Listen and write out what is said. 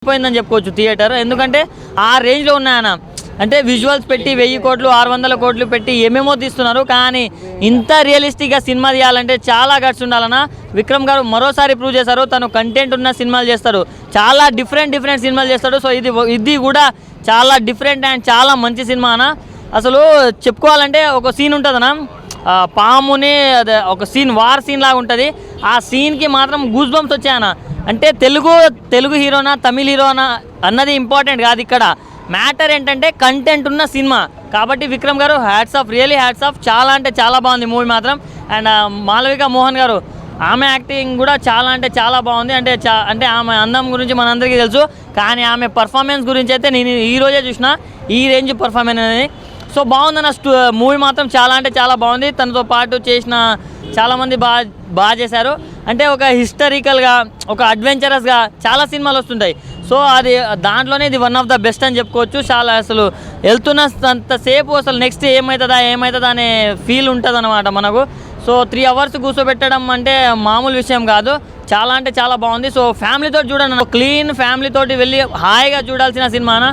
మర్చిపోయిందని చెప్పుకోవచ్చు థియేటర్. ఎందుకంటే ఆ రేంజ్లో ఉన్నాయన్న. అంటే విజువల్స్ పెట్టి 1000 కోట్లు 600 కోట్లు పెట్టి ఏమేమో తీస్తున్నారు, కానీ ఇంత రియలిస్టిక్గా సినిమా తీయాలంటే చాలా గట్స్ ఉండాలన్నా. విక్రమ్ గారు మరోసారి ప్రూవ్ చేశారు, తను కంటెంట్ ఉన్న సినిమాలు చేస్తాడు, చాలా డిఫరెంట్ సినిమాలు చేస్తాడు. సో ఇది కూడా చాలా డిఫరెంట్ అండ్ చాలా మంచి సినిమా అన్న. అసలు చెప్పుకోవాలంటే ఒక సీన్ ఉంటుందన్నా, పాముని అదే ఒక సీన్ వార్ సీన్ లాగా ఉంటుంది. ఆ సీన్కి మాత్రం గూస్ బంప్స్ వచ్చాయన్న. అంటే తెలుగు హీరోనా తమిళ హీరోనా అన్నది ఇంపార్టెంట్ కాదు, ఇక్కడ మ్యాటర్ ఏంటంటే కంటెంట్ ఉన్న సినిమా. కాబట్టి విక్రమ్ గారు hats off, really hats off. చాలా అంటే చాలా బాగుంది మూవీ మాత్రం. అండ్ మాళవిక మోహన్ గారు, ఆమె యాక్టింగ్ కూడా చాలా అంటే చాలా బాగుంది. అంటే ఆమె అందం గురించి మనందరికీ తెలుసు, కానీ ఆమె పర్ఫార్మెన్స్ గురించి అయితే నేను ఈరోజే చూసిన, ఈ రేంజ్ పర్ఫార్మెన్స్ అనేది. సో బాగుందన్న మూవీ మాత్రం చాలా అంటే చాలా బాగుంది. తనతో పాటు చేసిన చాలామంది బాగా చేశారు. అంటే ఒక హిస్టరికల్గా, ఒక అడ్వెంచరస్గా చాలా సినిమాలు వస్తుంటాయి. సో అది దాంట్లోనే ఇది వన్ ఆఫ్ ద బెస్ట్ అని చెప్పుకోవచ్చు. చాలా అసలు వెళ్తున్నంతసేపు అసలు నెక్స్ట్ ఏమవుతుందా అనే ఫీల్ ఉంటుంది అనమాట మనకు. సో 3 అవర్స్ కూర్చోబెట్టడం అంటే మామూలు విషయం కాదు, చాలా అంటే చాలా బాగుంది. సో ఫ్యామిలీతో చూడండి, క్లీన్ ఫ్యామిలీతోటి వెళ్ళి హాయిగా చూడాల్సిన సినిమానా.